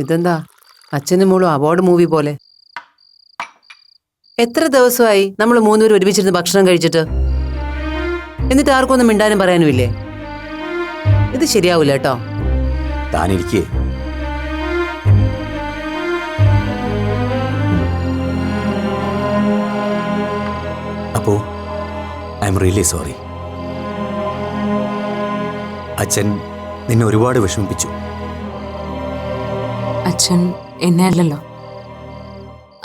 ഇതെന്താ അച്ഛനും മോളും അവാർഡ് മൂവി പോലെ? എത്ര ദിവസമായി നമ്മൾ മൂന്നുപേരും ഒരുമിച്ചിരുന്ന് ഭക്ഷണം കഴിച്ചിട്ട്? എന്നിട്ട് ആർക്കും ഒന്നും മിണ്ടാനും പറയാനും ഇല്ലേ? ഇത് ശരിയാവൂല കേട്ടോ. താനിരിക്കേ. അപ്പോ ഐ എം റിയലി സോറി. അച്ഛൻ നിന്നെ ഒരുപാട് വിഷമിപ്പിച്ചു. അച്ഛൻ എന്നെ അല്ലല്ലോ,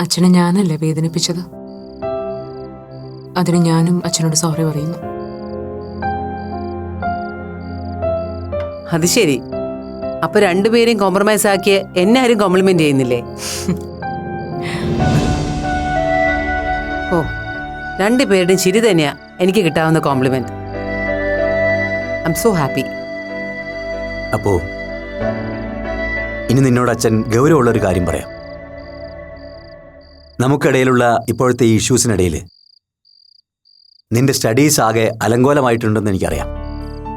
അച്ഛനെ ഞാനല്ലേ വേദനിപ്പിച്ചത്. അതിന് ഞാനും അച്ഛനോട് സോറി പറയുന്നു. അത് ശരി. അപ്പൊ രണ്ടുപേരെയും കോംപ്രമൈസ് ആക്കിയ എന്നെ ആരും കോംപ്ലിമെന്റ് ചെയ്യുന്നില്ലേ? ഓ, രണ്ടുപേരുടെയും ശരി തന്നെയാ എനിക്ക് കിട്ടാവുന്ന compliment. I am so happy. അപ്പോ ഇനി നിന്നോട് അച്ഛൻ ഗൗരവമുള്ളൊരു കാര്യം പറയാം. നമുക്കിടയിലുള്ള ഇപ്പോഴത്തെ ഈ ഇഷ്യൂസിനിടയിൽ നിന്റെ സ്റ്റഡീസ് ആകെ അലങ്കോലമായിട്ടുണ്ടെന്ന് എനിക്കറിയാം.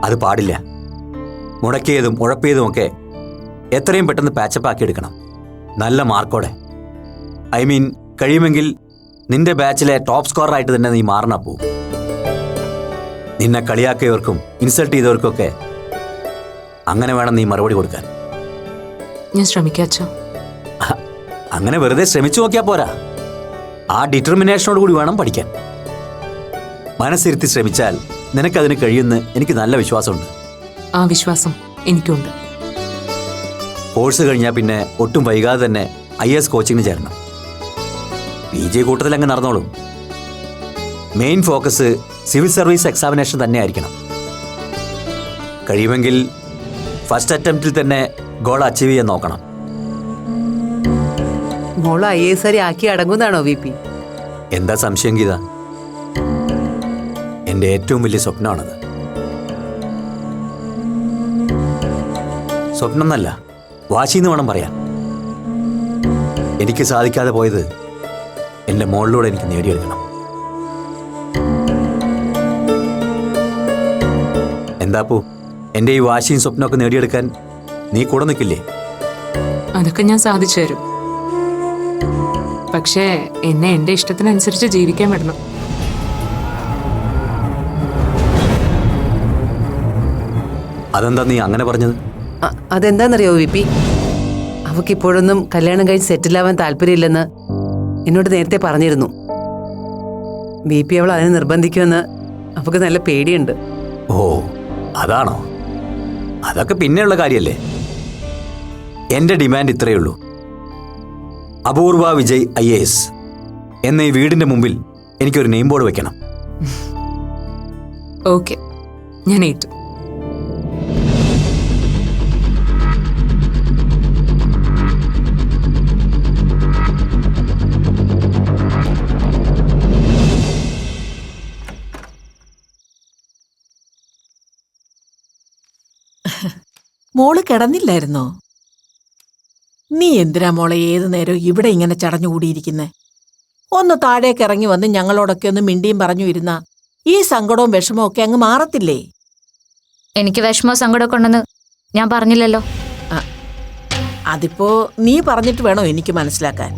അത് പാടില്ല. മുടക്കിയതും ഉഴപ്പിയതുമൊക്കെ എത്രയും പെട്ടെന്ന് പാച്ചപ്പ് ആക്കി എടുക്കണം, നല്ല മാർക്കോടെ. ഐ മീൻ, കഴിയുമെങ്കിൽ നിന്റെ ബാച്ചിലെ ടോപ്പ് സ്കോററായിട്ട് തന്നെ നീ മാറണ പോ. നിന്നെ കളിയാക്കിയവർക്കും ഇൻസൾട്ട് ചെയ്തവർക്കൊക്കെ അങ്ങനെ വേണം നീ മറുപടി കൊടുക്കാൻ. ഞാൻ ശ്രമിക്കാം അച്ഛാ. അങ്ങനെ വെറുതെ ശ്രമിച്ചു നോക്കിയാൽ പോരാ, ആ ഡിറ്റർമിനേഷനോട് കൂടി വേണം പഠിക്കാൻ. മനസ്സിരുത്തി ശ്രമിച്ചാൽ നിനക്കതിന് കഴിയുമെന്ന് എനിക്ക് നല്ല വിശ്വാസമുണ്ട്. ആ വിശ്വാസം എനിക്കുണ്ട്. കോഴ്സ് കഴിഞ്ഞാൽ പിന്നെ ഒട്ടും വൈകാതെ തന്നെ IAS കോച്ചിങ്ങിന് ചേരണം. PG കൂട്ടത്തിൽ അങ്ങ് നടന്നോളും. Main focus civil service examination തന്നെ ആയിരിക്കണം. കഴിയുമെങ്കിൽ ഫസ്റ്റ് അറ്റംപ്റ്റിൽ തന്നെ ഗോൾ അച്ചീവ് ചെയ്യാൻ നോക്കണം. മോള് IAS ആക്കി അടങ്ങുന്നതാണോ VP? എന്താ സംശയം ഗീത? എൻ്റെ ഏറ്റവും വലിയ സ്വപ്നമാണത്. സ്വപ്നം എന്നല്ല, വാശിന്ന് വേണം പറയാൻ. എനിക്ക് സാധിക്കാതെ പോയത് എൻ്റെ മോളിലൂടെ എനിക്ക് നേടിയെടുക്കണം. എന്താപ്പൂ, എൻ്റെ ഈ വാശിയും സ്വപ്നമൊക്കെ നേടിയെടുക്കാൻ നീ കൂടെ നിൽക്കില്ലേ? അതൊക്കെ ഞാൻ സാധിച്ചു തരും. പക്ഷേ എന്നെ എൻ്റെ ഇഷ്ടത്തിനനുസരിച്ച് ജീവിക്കാൻ വിടണം. അതെന്താ നീ അങ്ങനെ പറഞ്ഞത്? അതെന്താണെന്നറിയോ VP? അവക്കിപ്പോഴൊന്നും കല്യാണം കഴിച്ച് സെറ്റിലാവാൻ താല്പര്യമില്ലെന്ന് എന്നോട് നേരത്തെ പറഞ്ഞിരുന്നു. VP അവൾ അതിനെ നിർബന്ധിക്കുമെന്ന് അവൾക്ക് നല്ല പേടിയുണ്ട്. ഓ, അതാണോ? അതൊക്കെ പിന്നെയുള്ള കാര്യമല്ലേ. എൻ്റെ ഡിമാൻഡ് ഇത്രയേ ഉള്ളൂ. അപൂർവ വിജയ് IAS എന്ന ഈ വീടിൻ്റെ മുമ്പിൽ എനിക്കൊരു നെയിം ബോർഡ് വെക്കണം. ഓക്കെ, ഞാൻ ഏറ്റു. മോള് കിടന്നില്ലായിരുന്നോ? നീ എന്തിനാ മോളെ ഏതു നേരവും ഇവിടെ ഇങ്ങനെ ചടഞ്ഞുകൂടിയിരിക്കുന്നെ? ഒന്ന് താഴേക്ക് ഇറങ്ങി വന്ന് ഞങ്ങളോടൊക്കെ ഒന്ന് മിണ്ടിയും പറഞ്ഞു ഇരുന്ന ഈ സങ്കടവും വിഷമവും ഒക്കെ അങ്ങ് മാറത്തില്ലേ? എനിക്ക് വിഷമോ സങ്കടമൊക്കെ ഉണ്ടെന്ന് ഞാൻ പറഞ്ഞില്ലല്ലോ. അതിപ്പോ നീ പറഞ്ഞിട്ട് വേണോ എനിക്ക് മനസ്സിലാക്കാൻ?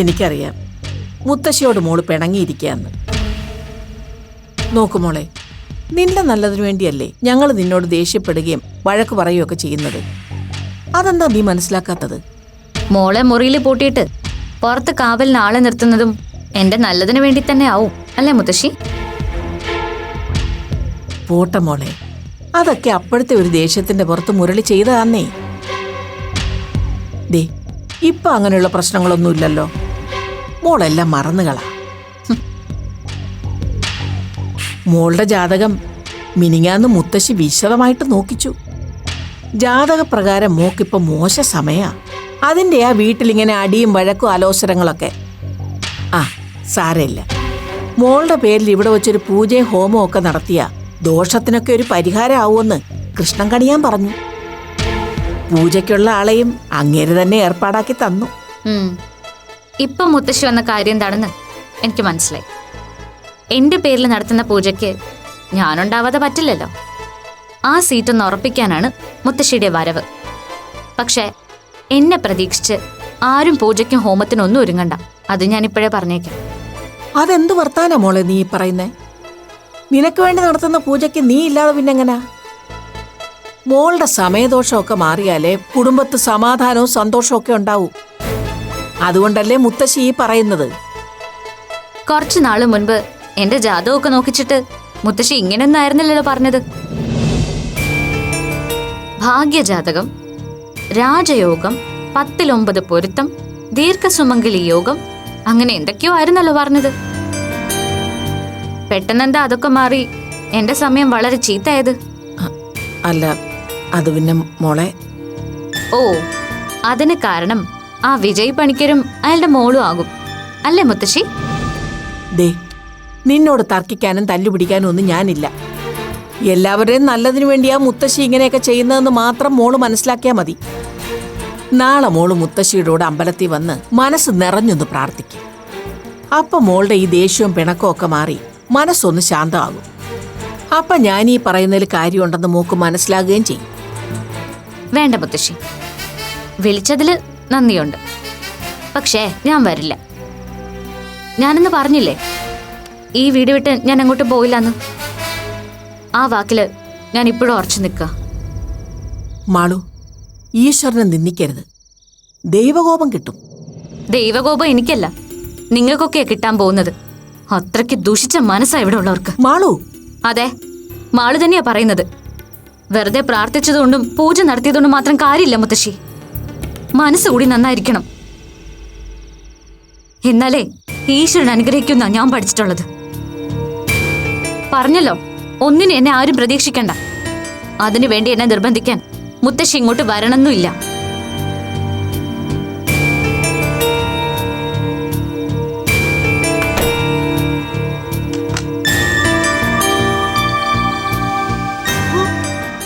എനിക്കറിയാം മുത്തശ്ശിയോട് മോള് പിണങ്ങിയിരിക്കാന്ന്. നോക്കുമോളെ, നിന്റെ നല്ലതിനു വേണ്ടിയല്ലേ ഞങ്ങൾ നിന്നോട് ദേഷ്യപ്പെടുകയും വഴക്ക് പറയുകയൊക്കെ ചെയ്യുന്നത്. അതെന്താ നീ മനസ്സിലാക്കാത്തത്? മോളെ മുറിയിൽ പൂട്ടിയിട്ട് പുറത്ത് കാവലിന് ആളെ നിർത്തുന്നതും എന്റെ നല്ലതിനു വേണ്ടി തന്നെ ആവും അല്ലേ മുത്തശ്ശി? പോട്ടെ മോളെ, അതൊക്കെ അപ്പോഴത്തെ ഒരു ദേഷ്യത്തിന്റെ പുറത്ത് മുരളി ചെയ്തതാന്നേ. ദേ, ഇപ്പൊ അങ്ങനെയുള്ള പ്രശ്നങ്ങളൊന്നുമില്ലല്ലോ. മോളെല്ലാം മറന്നുകളാ. മോളുടെ ജാതകം മിനിങ്ങാന്ന് മുത്തശ്ശി വിശദമായിട്ട് നോക്കിച്ചു. ജാതകപ്രകാരം മോക്കിപ്പോ മോശ സമയാ. അതിൻ്റെ ആ വീട്ടിലിങ്ങനെ അടിയും വഴക്കും അലോസരങ്ങളൊക്കെ. ആ, സാരമില്ല. മോളുടെ പേരിൽ ഇവിടെ വെച്ചൊരു പൂജയും ഹോമവും ഒക്കെ നടത്തിയ ദോഷത്തിനൊക്കെ ഒരു പരിഹാരം ആവുമെന്ന് കൃഷ്ണൻ കണിയാൻ പറഞ്ഞു. പൂജയ്ക്കുള്ള ആളെയും അങ്ങേര് തന്നെ ഏർപ്പാടാക്കി തന്നു. ഇപ്പൊ മുത്തശ്ശി വന്ന കാര്യം എന്താണെന്ന് എനിക്ക് മനസ്സിലായി. എന്റെ പേരിൽ നടത്തുന്ന പൂജയ്ക്ക് ഞാനുണ്ടാവാതെ പറ്റില്ലല്ലോ. ആ സീറ്റൊന്ന് ഉറപ്പിക്കാനാണ് മുത്തശ്ശിയുടെ വരവ്. പക്ഷെ എന്നെ പ്രതീക്ഷിച്ച് ആരും പൂജയ്ക്കും ഹോമത്തിനും ഒന്നും ഒരുങ്ങണ്ട. അത് ഞാനിപ്പോഴേ പറഞ്ഞേക്കാം. അതെന്ത് വർത്താനാ മോളെ നീ പറയുന്നേ? നിനക്ക് വേണ്ടി നടത്തുന്ന പൂജയ്ക്ക് നീ ഇല്ലാതെ പിന്നെങ്ങനാ? മോളുടെ സമയദോഷമൊക്കെ മാറിയാലേ കുടുംബത്ത് സമാധാനവും സന്തോഷവും ഒക്കെ ഉണ്ടാവൂ. അതുകൊണ്ടല്ലേ മുത്തശ്ശി ഈ പറയുന്നത്. കുറച്ചു നാള് മുൻപ് എന്റെ ജാതകമൊക്കെ നോക്കിച്ചിട്ട് മുത്തശ്ശി ഇങ്ങനെയൊന്നായിരുന്നില്ലല്ലോ പറഞ്ഞത്. ഭാഗ്യജാതകം, രാജയോഗം, 10-9 പൊരുത്തം, ദീർഘസുമംഗലി യോഗം, അങ്ങനെ എന്തൊക്കെയോ ആയിരുന്നല്ലോ പറഞ്ഞത്. പെട്ടെന്നെന്താ അതൊക്കെ മാറി എന്റെ സമയം വളരെ ചീത്തയായത്? അല്ല, അത് പിന്നെ മോളെ. ഓ, അതിന് കാരണം ആ വിജയ് പണിക്കരും അയാളുടെ മോളും ആകും അല്ലേ മുത്തശ്ശി? ദേ, നിന്നോട് തർക്കിക്കാനും തല്ലുപിടിക്കാനും ഒന്നും ഞാനില്ല. എല്ലാവരുടെയും നല്ലതിനു വേണ്ടിയാ മുത്തശ്ശി ഇങ്ങനെയൊക്കെ ചെയ്യുന്നതെന്ന് മാത്രം മോള് മനസ്സിലാക്കിയാൽ മതി. നാളെ മോള് മുത്തശ്ശിയുടെ കൂടെ അമ്പലത്തിൽ വന്ന് മനസ്സ് നിറഞ്ഞൊന്ന് പ്രാർത്ഥിക്കും. അപ്പൊ മോളുടെ ഈ ദേഷ്യവും പിണക്കവും ഒക്കെ മാറി മനസ്സൊന്ന് ശാന്തമാകും. അപ്പൊ ഞാൻ ഈ പറയുന്നതിൽ കാര്യമുണ്ടെന്ന് മോക്ക് മനസ്സിലാകുകയും ചെയ്യും. വേണ്ട മുത്തശ്ശി, വിളിച്ചതില് നന്ദിയുണ്ട്. പക്ഷേ ഞാൻ വരില്ല. ഞാനെന്ന് പറഞ്ഞില്ലേ ഈ വീട് വിട്ട് ഞാൻ അങ്ങോട്ട് പോയില്ലെന്ന്. ആ വാക്കില് ഞാൻ ഇപ്പോഴും ഉറച്ചു നിൽക്കുക. മാളു, ഈശ്വരനെ നിന്ദിക്കരുത്. ദൈവകോപം കിട്ടും. ദൈവകോപം എനിക്കല്ല, നിങ്ങൾക്കൊക്കെയാ കിട്ടാൻ പോകുന്നത്. അത്രയ്ക്ക് ദൂഷിച്ച മനസ്സാ ഇവിടെ ഉള്ളവർക്ക്. മാളു, അതെ, മാളു തന്നെയാ പറയുന്നത്. വെറുതെ പ്രാർത്ഥിച്ചതുകൊണ്ടും പൂജ നടത്തിയതുകൊണ്ടും മാത്രം കാര്യമില്ല മുത്തശ്ശി. മനസ്സുകൂടി നന്നായിരിക്കണം. എന്നാലേ ഈശ്വരൻ അനുഗ്രഹിക്കുന്ന ഞാൻ പഠിച്ചിട്ടുള്ളത്. പറഞ്ഞല്ലോ, ഒന്നിനും എന്നെ ആരും പ്രതീക്ഷിക്കണ്ട. അതിനു വേണ്ടി എന്നെ നിർബന്ധിക്കാൻ മുത്തശ്ശി ഇങ്ങോട്ട് വരണമെന്നില്ല.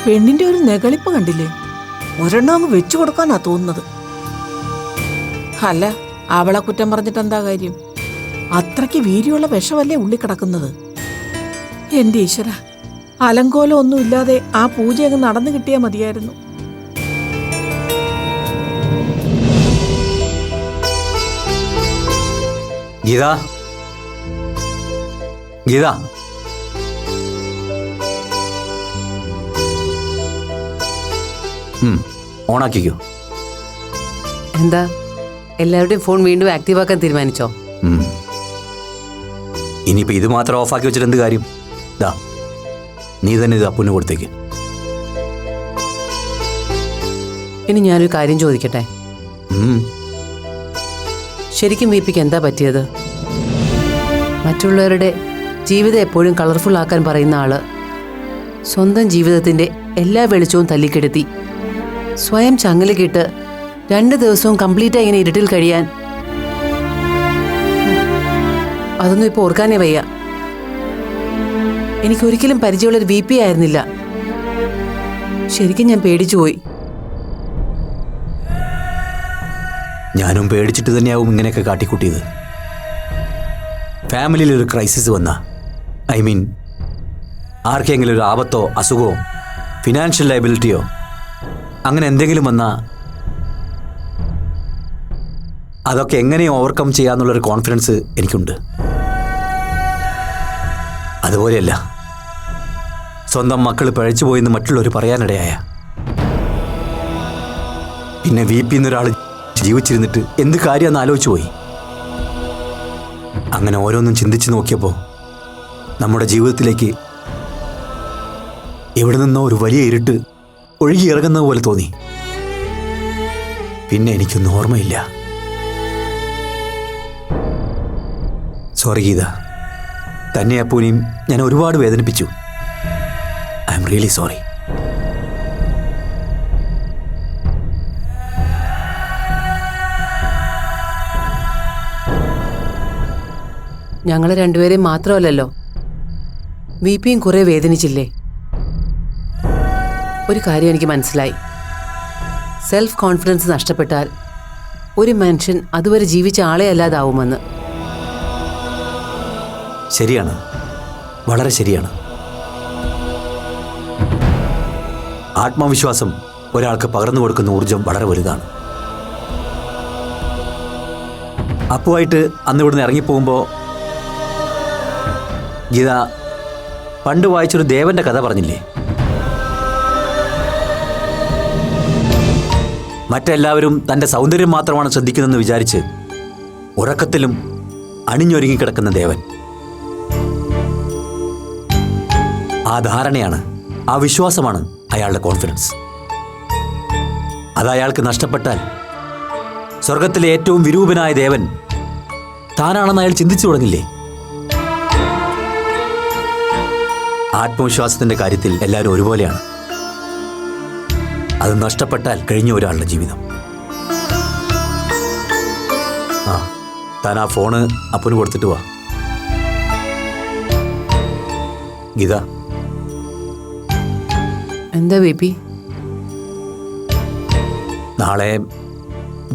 പെണ്ണിന്റെ ഒരു നെകളിപ്പ് കണ്ടില്ലേ? ഒരെണ്ണം അങ്ങ് വെച്ചു കൊടുക്കാനാ തോന്നുന്നത്. അല്ല, അവളെ കുറ്റം പറഞ്ഞിട്ട് എന്താ കാര്യം? അത്രയ്ക്ക് വീര്യമുള്ള വിഷമല്ലേ ഉള്ളി കിടക്കുന്നത്. എന്റെ ഈശ്വര, അലങ്കോലം ഒന്നും ഇല്ലാതെ ആ പൂജ അങ്ങ് നടന്നു കിട്ടിയാൽ മതിയായിരുന്നു. ഗീത, ഗീത, ഓണാക്കിക്കോ. എന്താ, എല്ലാവരുടെയും ഫോൺ വീണ്ടും ആക്റ്റീവ് ആക്കാൻ തീരുമാനിച്ചോ? ഇനിയിപ്പോ ഇത് മാത്രം ഓഫാക്കി വെച്ചിട്ട് എന്ത് കാര്യം? ദാ, നീ തന്നെ ഇത് അപ്പുവിന് കൊടുത്തേക്ക്. ഇനി ഞാനൊരു കാര്യം ചോദിക്കട്ടെ. ശരിക്കും വിപിക്ക് എന്താ പറ്റിയത്? മറ്റുള്ളവരുടെ ജീവിതം എപ്പോഴും കളർഫുൾ ആക്കാൻ പറയുന്ന ആള് സ്വന്തം ജീവിതത്തിന്റെ എല്ലാ വെളിച്ചവും തല്ലിക്കെടുത്തി സ്വയം ചങ്ങലക്കിട്ട് 2 ദിവസവും കംപ്ലീറ്റായി ഇങ്ങനെ ഇരുട്ടിൽ കഴിയാൻ, അതൊന്നും ഇപ്പൊ ഓർക്കാനേ വയ്യ. എനിക്കൊരിക്കലും പരിചയമുള്ളൊരു വിപി ആയിരുന്നില്ല. ശരിക്കും ഞാൻ പേടിച്ചുപോയി. ഞാനും പേടിച്ചിട്ട് തന്നെയാവും ഇങ്ങനെയൊക്കെ കാട്ടിക്കൂട്ടിയത്. ഫാമിലിയിൽ ഒരു ക്രൈസിസ് വന്ന, ഐ മീൻ ആർക്കെങ്കിലും ഒരു ആപത്തോ അസുഖമോ ഫിനാൻഷ്യൽ ലയബിലിറ്റിയോ അങ്ങനെ എന്തെങ്കിലും വന്നാൽ അതൊക്കെ എങ്ങനെ ഓവർകം ചെയ്യാന്നുള്ളൊരു കോൺഫിഡൻസ് എനിക്കുണ്ട്. അതുപോലെയല്ല സ്വന്തം മക്കൾ പഴച്ചുപോയെന്ന് മറ്റുള്ളവർ പറയാനിടയായ, പിന്നെ വിപി എന്നൊരാൾ ജീവിച്ചിരുന്നിട്ട് എന്ത് കാര്യമെന്ന് ആലോചിച്ചു പോയി. അങ്ങനെ ഓരോന്നും ചിന്തിച്ചു നോക്കിയപ്പോൾ നമ്മുടെ ജീവിതത്തിലേക്ക് എവിടെ നിന്നോ ഒരു വലിയ ഇരുട്ട് ഒഴുകിയിറങ്ങുന്നത് പോലെ തോന്നി. പിന്നെ എനിക്കൊന്നും ഓർമ്മയില്ല. സോറി ഗീത, തന്നെ അപ്പൂനെയും ഞാൻ ഒരുപാട് വേദനിപ്പിച്ചു. I am really sorry. ഞങ്ങൾ രണ്ടുപേരെയും മാത്രമല്ലല്ലോ, വിപിയും കുറെ വേദനിച്ചില്ലേ? ഒരു കാര്യം എനിക്ക് മനസ്സിലായി. സെൽഫ് കോൺഫിഡൻസ് നഷ്ടപ്പെട്ടാൽ ഒരു മനുഷ്യൻ അതുവരെ ജീവിച്ച ആളെ അല്ലാതാവുമെന്ന്. ശരിയാണ്, വളരെ ശരിയാണ്. ആത്മവിശ്വാസം ഒരാൾക്ക് പകർന്നു കൊടുക്കുന്ന ഊർജം വളരെ വലുതാണ്. അപ്പുവായിട്ട് അന്ന് ഇവിടുന്ന് ഇറങ്ങിപ്പോകുമ്പോൾ ഗീത പണ്ട് വായിച്ചൊരു ദേവന്റെ കഥ പറഞ്ഞില്ലേ? മറ്റെല്ലാവരും തൻ്റെ സൗന്ദര്യം മാത്രമാണ് ശ്രദ്ധിക്കുന്നതെന്ന് വിചാരിച്ച് ഉറക്കത്തിലും അണിഞ്ഞൊരുങ്ങിക്കിടക്കുന്ന ദേവൻ. ആ ധാരണയാണ്, ആ വിശ്വാസമാണ് അയാളുടെ കോൺഫിഡൻസ്. അത് അയാൾക്ക് നഷ്ടപ്പെട്ടാൽ സ്വർഗത്തിലെ ഏറ്റവും വിരൂപനായ ദേവൻ താനാണെന്ന് അയാൾ ചിന്തിച്ചു തുടങ്ങില്ലേ? ആത്മവിശ്വാസത്തിന്റെ കാര്യത്തിൽ എല്ലാവരും ഒരുപോലെയാണ്. അത് നഷ്ടപ്പെട്ടാൽ കഴിഞ്ഞ ഒരാളുടെ ജീവിതം. ആ, താൻ ആ ഫോണ് അപ്പന് കൊടുത്തിട്ട് വാ. ഗീത, എന്താ ബേബി? നാളെ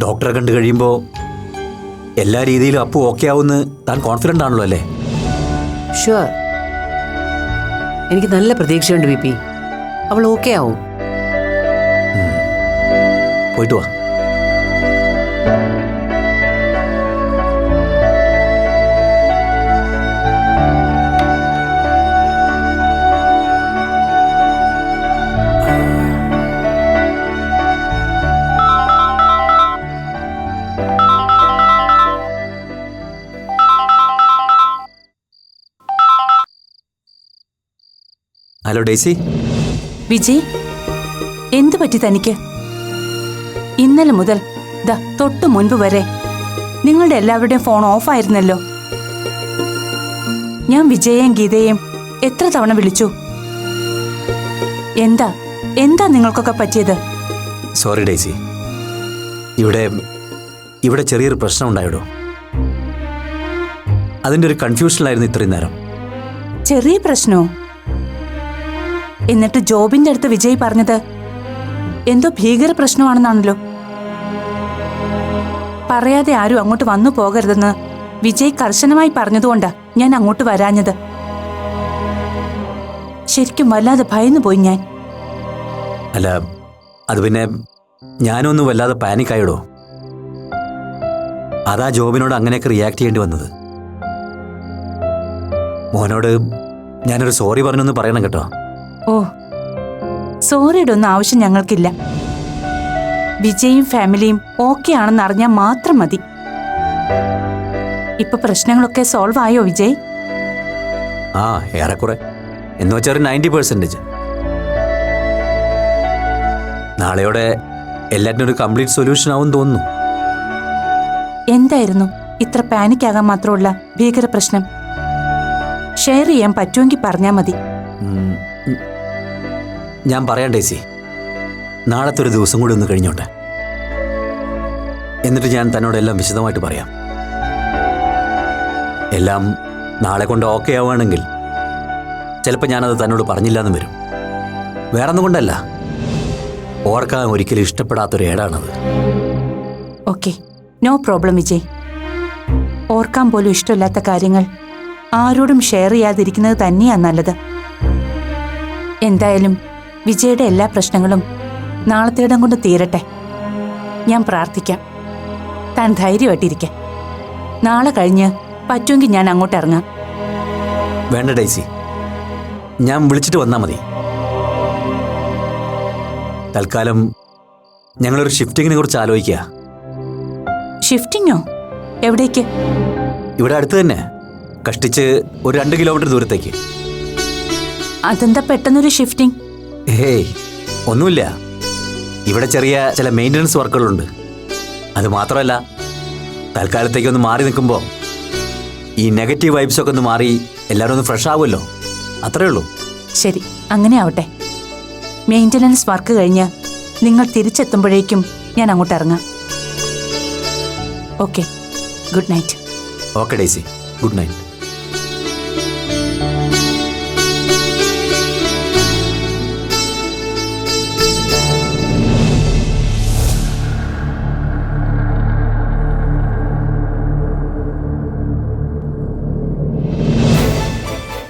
ഡോക്ടറെ കണ്ടു കഴിയുമ്പോൾ എല്ലാ രീതിയിലും അപ്പു ഓക്കെ ആവുമെന്ന് താൻ കോൺഫിഡൻ്റ് ആണല്ലോ അല്ലേ? ഷുവർ, എനിക്ക് നല്ല പ്രതീക്ഷയുണ്ട് ബേബി. അവൾ ഓക്കെ ആവും. പോയിട്ട് വാ. Hello daisy. വിജയ്, എന്തു പറ്റി തനിക്ക്? ഇന്നലെ മുതൽ ദാ തൊട്ടു മുൻപ് വരെ നിങ്ങളുടെ എല്ലാവരുടെയും ഫോൺ ഓഫായിരുന്നല്ലോ. ഞാൻ വിജയെയും ഗീതയെയും എത്ര തവണ വിളിച്ചു. എന്താ എന്താ നിങ്ങൾക്കൊക്കെ പറ്റിയത്? സോറി ഡേസി, ഇവിടെ ചെറിയൊരു പ്രശ്നം ഉണ്ടായിടോ. അതിൻ്റെ ഒരു കൺഫ്യൂഷനിലായിരുന്നു ഇത്രയും നേരം. ചെറിയ പ്രശ്നമോ? എന്നിട്ട് ജോബിന്റെ അടുത്ത് വിജയ് പറഞ്ഞത് എന്തോ ഭീകര പ്രശ്നമാണെന്നാണല്ലോ. പറയാതെ ആരും അങ്ങോട്ട് വന്നു പോകരുതെന്ന് വിജയ് കർശനമായി പറഞ്ഞതുകൊണ്ടാ ഞാൻ അങ്ങോട്ട് വരാഞ്ഞത്. ശരിക്കും വല്ലാതെ ഭയന്നു പോയി ഞാൻ. അല്ല, അത് പിന്നെ ഞാനൊന്നും വല്ലാതെ പാനിക്കായിടോ. അതാ ജോബിനോട് അങ്ങനെയൊക്കെ റിയാക്ട് ചെയ്യേണ്ടി വന്നത്. മോനോട് ഞാനൊരു സോറി പറഞ്ഞൊന്ന് പറയണം കേട്ടോ. ഓ, സോറിയുടെ ഒന്നും ആവശ്യം ഞങ്ങൾക്കില്ല. വിജയും ഫാമിലിയും ഓക്കെ ആണെന്ന് അറിഞ്ഞാൽ മാത്രം മതി. ഇപ്പൊ പ്രശ്നങ്ങളൊക്കെ സോൾവ് ആയോ വിജയ്? ആ, ഏറെക്കുറെ. എന്ന് വെച്ചാൽ ഒരു 90%. നാളെയോടെ എല്ലാറ്റിനും ഒരു കംപ്ലീറ്റ് സൊല്യൂഷൻ ആവും തോന്നുന്നു. എന്തായിരുന്നു ഇത്ര പാനിക് ആകാൻ മാത്രമുള്ള ഭീകര പ്രശ്നം? ഷെയർ ചെയ്യാൻ പറ്റുമെങ്കിൽ പറഞ്ഞാൽ മതി. ഞാൻ പറയാം ഡേസി. നാളത്തെ ഒരു ദിവസം കൂടി ഒന്ന് കഴിഞ്ഞോട്ടെ. എന്നിട്ട് ഞാൻ തന്നോടെല്ലാം വിശദമായിട്ട് പറയാം. എല്ലാം നാളെ കൊണ്ട് ഓക്കെ ആവുകയാണെങ്കിൽ ചിലപ്പോൾ ഞാനത് തന്നോട് പറഞ്ഞില്ലാന്നും വരും. വേറൊന്നും കൊണ്ടല്ല, ഓർക്കാൻ ഒരിക്കലും ഇഷ്ടപ്പെടാത്തൊരു ഏടാണത്. Okay, no problem Vijay. ഓർക്കാൻ പോലും ഇഷ്ടമില്ലാത്ത കാര്യങ്ങൾ ആരോടും ഷെയർ ചെയ്യാതിരിക്കുന്നത് തന്നെയാണ് നല്ലത്. എന്തായാലും വിജയുടെ എല്ലാ പ്രശ്നങ്ങളും നാളത്തേടം കൊണ്ട് തീരട്ടെ. ഞാൻ പ്രാർത്ഥിക്കാം. താൻ ധൈര്യമായിട്ടിരിക്കെ. നാളെ കഴിഞ്ഞ് പറ്റുമെങ്കിൽ ഞാൻ അങ്ങോട്ട് ഇറങ്ങാം. വേണ്ട ഡേസി, ഞാൻ വിളിച്ചിട്ട് വന്നാൽ മതി. തൽക്കാലം ഞങ്ങളൊരു ഷിഫ്റ്റിങ്ങിനെ കുറിച്ച് ആലോചിക്കുക. ഷിഫ്റ്റിങ്ങോ? എവിടേക്ക്? ഇവിടെ അടുത്ത് തന്നെ, കഷ്ടിച്ച് ഒരു 2 കിലോമീറ്റർ ദൂരത്തേക്ക്. അതെന്താ പെട്ടെന്നൊരു ഷിഫ്റ്റിംഗ്? ഹേയ്, ഒന്നുമില്ല. ഇവിടെ ചെറിയ ചില മെയിൻ്റനൻസ് വർക്കുകളുണ്ട്. അത് മാത്രമല്ല, തൽക്കാലത്തേക്കൊന്ന് മാറി നിൽക്കുമ്പോൾ ഈ നെഗറ്റീവ് വൈബ്സൊക്കെ ഒന്ന് മാറി എല്ലാവരും ഒന്ന് ഫ്രഷ് ആവുമല്ലോ, അത്രേ ഉള്ളൂ. ശരി, അങ്ങനെ ആവട്ടെ. മെയിൻ്റനൻസ് വർക്ക് കഴിഞ്ഞ് നിങ്ങൾ തിരിച്ചെത്തുമ്പോഴേക്കും ഞാൻ അങ്ങോട്ട് ഇറങ്ങാം. Okay, good night. Okay daisy, good night.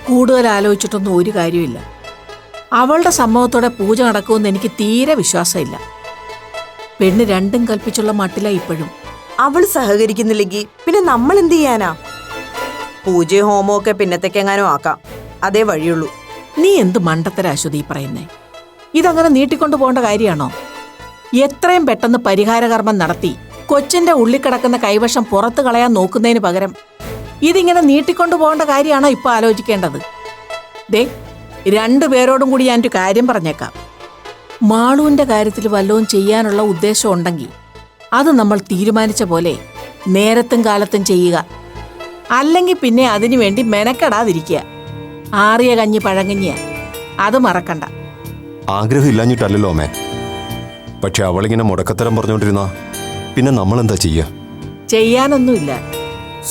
കൂടുതൽ ആലോചിച്ചിട്ടൊന്നും ഒരു കാര്യമില്ല. അവളുടെ സമ്മതത്തോടെ പൂജ നടക്കുമെന്ന് എനിക്ക് തീരെ വിശ്വാസമില്ല. പെണ്ണ് രണ്ടും കൽപ്പിച്ചുള്ള മട്ടില ഇപ്പോഴും. അവൾ സഹകരിക്കുന്നില്ലെങ്കിൽ പിന്നെ നമ്മൾ എന്ത് ചെയ്യാനാ? പൂജയും ഹോമവും ഒക്കെ പിന്നത്തേക്കെങ്ങാനും ആക്കാം, അതേ വഴിയുള്ളൂ. നീ എന്ത് മണ്ടത്തര അശ്വതി പറയുന്നേ? ഇതങ്ങനെ നീട്ടിക്കൊണ്ടു പോകേണ്ട കാര്യമാണോ? എത്രയും പെട്ടെന്ന് പരിഹാരകർമ്മം നടത്തി കൊച്ചിന്റെ ഉള്ളിക്കിടക്കുന്ന കൈവശം പുറത്തു കളയാൻ നോക്കുന്നതിന് പകരം ഇതിങ്ങനെ നീട്ടിക്കൊണ്ടു പോകേണ്ട കാര്യമാണോ ഇപ്പൊ ആലോചിക്കേണ്ടത്? ദേ, രണ്ടുപേരോടും കൂടി ഞാനൊരു കാര്യം പറഞ്ഞേക്കാം. മാളുവിന്റെ കാര്യത്തിൽ വല്ലതും ചെയ്യാനുള്ള ഉദ്ദേശം ഉണ്ടെങ്കിൽ അത് നമ്മൾ തീരുമാനിച്ച പോലെ നേരത്തും കാലത്തും ചെയ്യുക. അല്ലെങ്കിൽ പിന്നെ അതിനു വേണ്ടി മെനക്കെടാതിരിക്കുക. ആറിയ കഞ്ഞി പഴങ്കഞ്ഞിയ, അത് മറക്കണ്ട. ആഗ്രഹം ഇല്ലാഞ്ഞിട്ടല്ലോ അമ്മേ. പക്ഷെ അവളിങ്ങനെ മുടക്കത്തരം പറഞ്ഞുകൊണ്ടിരുന്ന പിന്നെ നമ്മളെന്താ ചെയ്യുക? ചെയ്യാനൊന്നുമില്ല.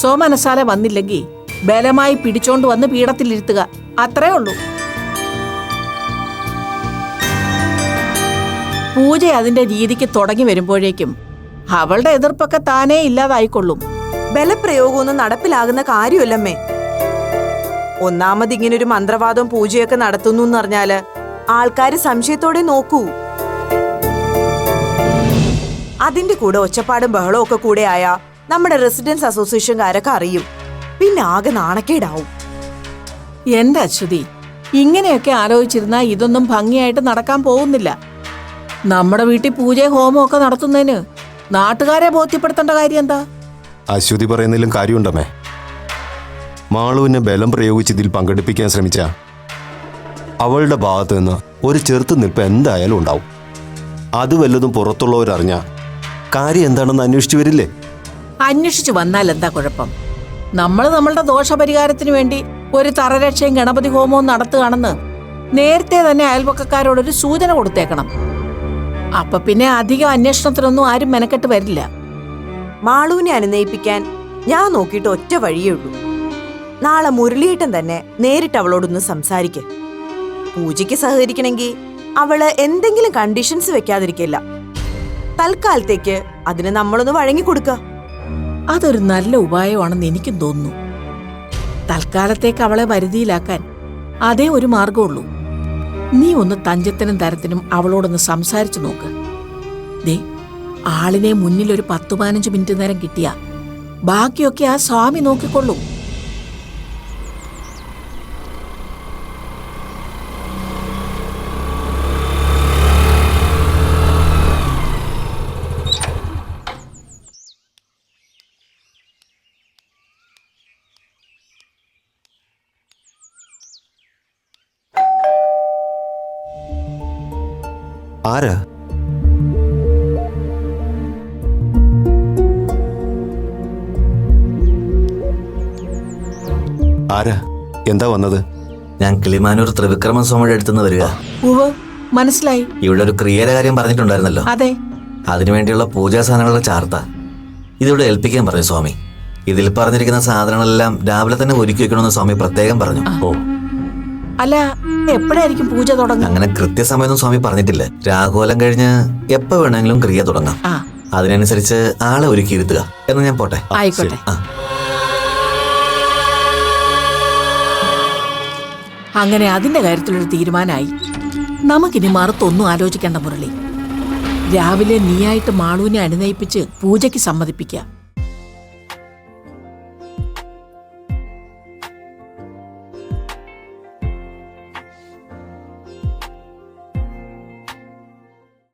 സ്വമനസാലെ വന്നില്ലെങ്കിൽ ബലമായി പിടിച്ചോണ്ട് വന്ന് പീഠത്തിലിരുത്തുക, അത്രേ ഉള്ളൂ. പൂജ അതിന്റെ രീതിക്ക് തുടങ്ങി വരുമ്പോഴേക്കും അവളുടെ എതിർപ്പൊക്കെ താനേ ഇല്ലാതായിക്കൊള്ളും. ബലപ്രയോഗമൊന്നും നടപ്പിലാകുന്ന കാര്യമല്ലമ്മേ. ഒന്നാമത് ഇങ്ങനൊരു മന്ത്രവാദവും പൂജയൊക്കെ നടത്തുന്നു എന്നറിഞ്ഞാല് ആൾക്കാര് സംശയത്തോടെ നോക്കൂ. അതിന്റെ കൂടെ ഒച്ചപ്പാടും ബഹളവും ഒക്കെ കൂടെ ആയാ നമ്മുടെ റെസിഡൻസ് അസോസിയേഷൻകാരൊക്കെ അറിയും. പിന്നെ ആകെ നാണക്കേടാവും. എന്റെ അശ്വതി, ഇങ്ങനെയൊക്കെ ആലോചിച്ചിരുന്നാ ഇതൊന്നും ഭംഗിയായിട്ട് നടക്കാൻ പോകുന്നില്ല. നമ്മുടെ വീട്ടിൽ പൂജയും ഹോമവും ഒക്കെ നടത്തുന്നതിന് നാട്ടുകാരെ ബോധ്യപ്പെടുത്തേണ്ട കാര്യം എന്താ? അശ്വതി പറയുന്നതിലും കാര്യമുണ്ടമ്മേ. മാളുവിനെ ബലം പ്രയോഗിച്ച് ഇതിൽ പങ്കെടുപ്പിക്കാൻ ശ്രമിച്ച അവളുടെ ഭാഗത്ത് നിന്ന് ഒരു ചെറുത്തുനിൽപ്പ് എന്തായാലും ഉണ്ടാവും. അത് വല്ലതും പുറത്തുള്ളവരറിഞ്ഞ കാര്യം എന്താണെന്ന് അന്വേഷിച്ചു വരില്ലേ? അന്വേഷിച്ചു വന്നാൽ എന്താ കുഴപ്പം? നമ്മളുടെ ദോഷപരിഹാരത്തിന് വേണ്ടി ഒരു തറരക്ഷയും ഗണപതി ഹോമവും നടത്തുകയാണെന്ന് നേരത്തെ തന്നെ അയൽവക്കക്കാരോടൊരു സൂചന കൊടുത്തേക്കണം. അപ്പൊ പിന്നെ അധികം അന്വേഷണത്തിനൊന്നും ആരും മെനക്കെട്ട് വരില്ല. മാളുവിനെ അനുനയിപ്പിക്കാൻ ഞാൻ നോക്കിയിട്ട് ഒറ്റ വഴിയേ ഉള്ളൂ. നാളെ മുരളിയേട്ടൻ തന്നെ നേരിട്ട് അവളോടൊന്ന് സംസാരിക്ക. പൂജയ്ക്ക് സഹകരിക്കണമെങ്കിൽ അവള് എന്തെങ്കിലും കണ്ടീഷൻസ് വെക്കാതിരിക്കില്ല. തൽക്കാലത്തേക്ക് അതിന് നമ്മളൊന്ന് വഴങ്ങിക്കൊടുക്ക. അതൊരു നല്ല ഉപായമാണെന്ന് എനിക്കും തോന്നുന്നു. തൽക്കാലത്തേക്ക് അവളെ വരുതിയിലാക്കാൻ അതേ ഒരു മാർഗമുള്ളൂ. നീ ഒന്ന് തഞ്ചത്തിനും തരത്തിനും അവളോടൊന്ന് സംസാരിച്ചു നോക്ക്. ദേ, ആളിനെ മുന്നിൽ ഒരു 10-15 മിനിറ്റ് നേരം കിട്ടിയ ബാക്കിയൊക്കെ ആ സ്വാമി നോക്കിക്കൊള്ളൂ. ആരാ? ആരാ? എന്താ വന്നത്? ഞാൻ കിളിമാനൂർ ത്രിവിക്രമ സ്വാമിയുടെ അടുത്തുനിന്ന് വരിക. ഉവ്വ്, മനസ്സിലായി. ഇവിടെ ഒരു ക്രിയയുടെ കാര്യം പറഞ്ഞിട്ടുണ്ടായിരുന്നല്ലോ. അതെ, അതിനുവേണ്ടിയുള്ള പൂജാ സാധനങ്ങളുടെ ചാർത്ത ഇതിവിടെ ഏൽപ്പിക്കാൻ പറഞ്ഞു സ്വാമി. ഇതിൽ പറഞ്ഞിരിക്കുന്ന സാധനങ്ങളെല്ലാം രാവിലെ തന്നെ ഒരുക്കി വെക്കണമെന്ന് സ്വാമി പ്രത്യേകം പറഞ്ഞു. ഓ, അല്ല, എപ്പോഴായിരിക്കും പൂജ തുടങ്ങുക? അങ്ങനെ കൃത്യസമയമൊന്നും സ്വാമി പറഞ്ഞിട്ടില്ല. രാഘോലം കഴിഞ്ഞ് എപ്പോ വേണമെങ്കിലും ക്രിയ തുടങ്ങാം. ആ, അതിനനുസരിച്ച് ആളെ ഒരുക്കിയിരുത്തുക. എന്ന് ഞാൻ പോട്ടെ. ആയിക്കോട്ടെ. ആ. അങ്ങനെ അതിന്റെ കാര്യത്തിലൊരു തീരുമാനമായി. നമുക്കിനി മറുത്തൊന്നും ആലോചിക്കേണ്ട മുരളി. രാവിലെ നീയായിട്ട് മാളുവിനെ അനുനയിപ്പിച്ച് പൂജയ്ക്ക് സമ്മതിപ്പിക്കുക.